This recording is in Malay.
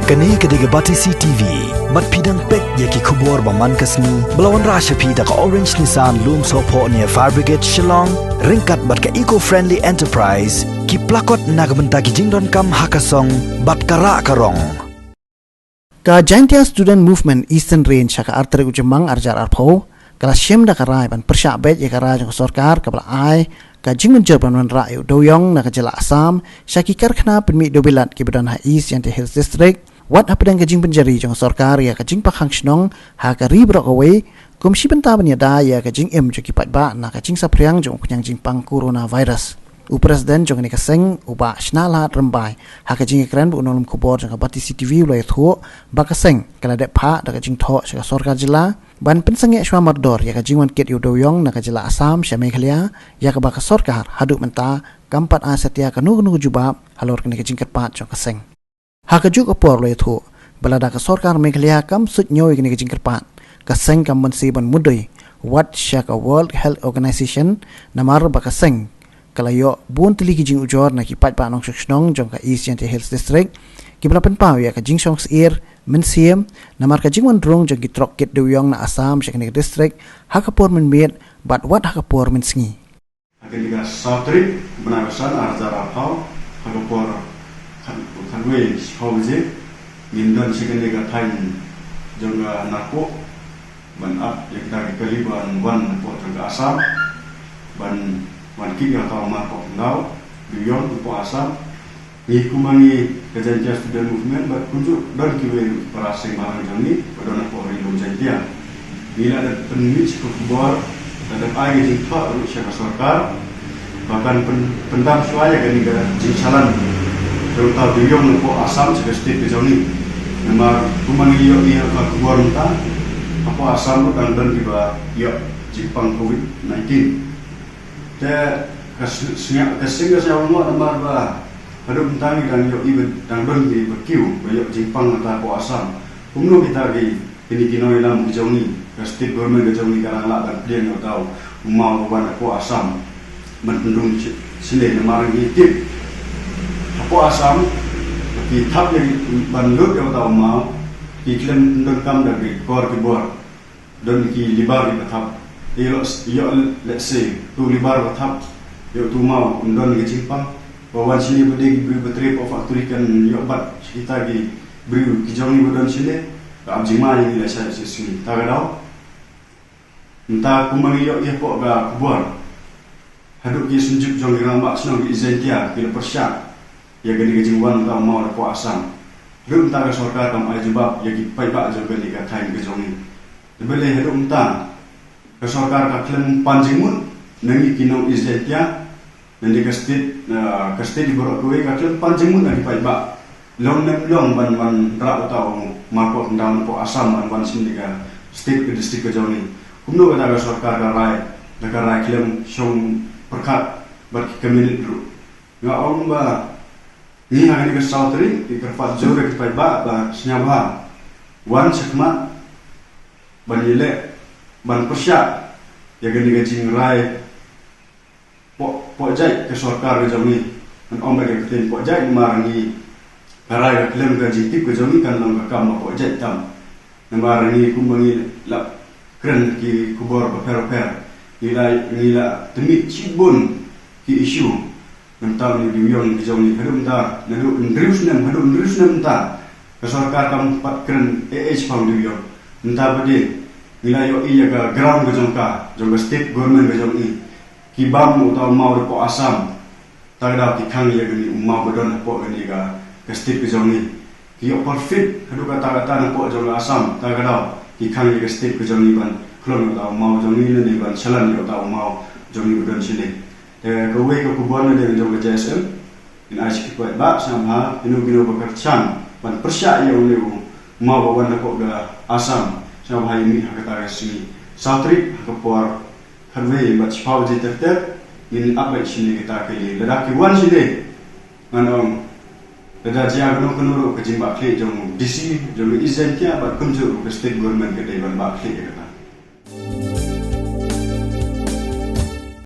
Kani kediga bati CTV, mat pidang pek yaki kubur baman kasni, belawan rasha pida ka Orange Nissan Loom Sopo near Fire Brigade Shillong, ringkat bat ka eco-friendly enterprise, ki plakot nagbenta ki jingdon kam hakasong, bat kara karong. Ka Jaintia Student Movement Eastern Range ka artere ujemang arjar arpo, kala shem da karai ban persabet ya karai jong sorkar ka bala ai, ka jingmen jerban wan rayu doyong na ka jela Assam, syaki karkhana penmi dobilat ki badan ha East Jaintia Hills District. Wat apa dengan kajing penjari jong sorkar ya kajing pakhang shnong ha ka ribrok away komisi benta banya da ya kajing joki patba na kajing sapriang jong kunyang jing pang coronavirus. Presiden jong ni kaseng uba shnala rembai ha kajing keren bu nolom kubor jong bati CTV ulai thu ba kaseng kala de pha da kajing tho sha sorkar jila ban pensenge shwa mardor ya kajing wan ket yodoyong na kajila Assam sha Meghalaya ya ka ba ka sorkar haduk menta kampat asetia kanu jubab halor kini kajing ketpat jong kaseng. Hakajuk apor lo itu, balada ka sorkar Meghalaya kam sut nyoy kini kajing kerpat, kaseng kam mensiban mudui, wat syaka World Health Organization namar ba kaseng, kalayo bun tili kajing ujor na kipat pa anong syakšnong jong ka East Jaintia Hills District, kibla penpaw ya kajing syongs ir, mensiem, namar kajing wandrong jong kitrok kit duyong na Assam syakini district, hakapor menbit, bat wat hakapor mensengi. Ketika Sautri menagasan arja rapau, hakapor kanwe hauze mindon sikende ga tain jonga nako ban up yang kita kaliban wan po jonga Assam ban wan kiga ta ma ko ngau biyon po Assam ni kumangi Jaintia Student Movement ba kunju don kiwe parasing marang joni badona po ri lo Jaintia bila ada penwich ko bor ada ai di pa ru syaka sarkar bahkan pendam suaya gani ga jinsalan terutama beliau po Assam sebagai state kejauhan nama kumangi yo iya ka kuar unta apa Assam dan tiba yo Jepang COVID-19 te kesinga saya mau nama ba ada unta dan yo even dan di berkiu yo Jepang atau po Assam umno kita gi ini kino ilam kejauhan ke state government kejauhan karang la dan plan yo tahu mau ban po Assam menundung sile nama ngitip po Assam ki thap yang banlut yang tahu mau ki klem ndam dari kor ki bor don ki libar ki thap yo let's say tu libar thap yo tu mau don ki Jepang bawan sini bede beri betre po factory kan yo bat kita ki beri ki jong ni don sini am jima ni la saya sini tagadau entah kumangi yo ye po ga kubor haduk ki sunjuk jong rambak senang ki Jaintia ki persyak ya gani kajing wan ta mau po Assam rum ta ka sorkar kam ai jebab ya ki pai ba jo gani ka thain ke jongi debele rum ta ka sorkar ka klem panjingun nangi kinong Jaintia nanti ka state di borok kowe ka klem panjingun nangi pai ba long ban ra utau mako ndam po Assam ban sini ka state ke district ke jongi kumno ka sorkar ka rai klem shong perkat bar ki community ru nga om ba ni hang ni ke Sautri di kerpat jore ke ba senyabha wan sekmat ban ile ban persya ya gani gajing rai po jai ke sorkar ke jami an ombe ke tin po jai marani karai ke klem ke jitip ke jami kan lang kam po jai tam marani kumangi la kren ki kubor per nila temit cibun ki isu tentang ni diwion di jauh ni hadum ta nadu ndrus nem ta ka sarkar kam pat kren pang diwion entah bade nila yo iya ka ground jong state government ke jong ni ki bam utau mau po Assam tagada ki khang ya gani umma bodon po gani ka state ke jong ni ki yo perfect hadu ka tagata po jong Assam tagada ki khang ya state ke jong ni ban klon utau mau jong ni le ban chalan yo utau mau jong ni bodon sini kowe ko kubon de jong JSM in asyik kuat ba samha inu bekercang ban persya yo le mau bawan ko ga Assam samha ini hakata sini Sautri hakapor kanwe bat chpau je terter in apa sini kita kali ladaki wan sini manong lada jia gunung kenuru ke jimba kle jong DC jong Jaintia bat kunjur ke state government ke dewan ba kle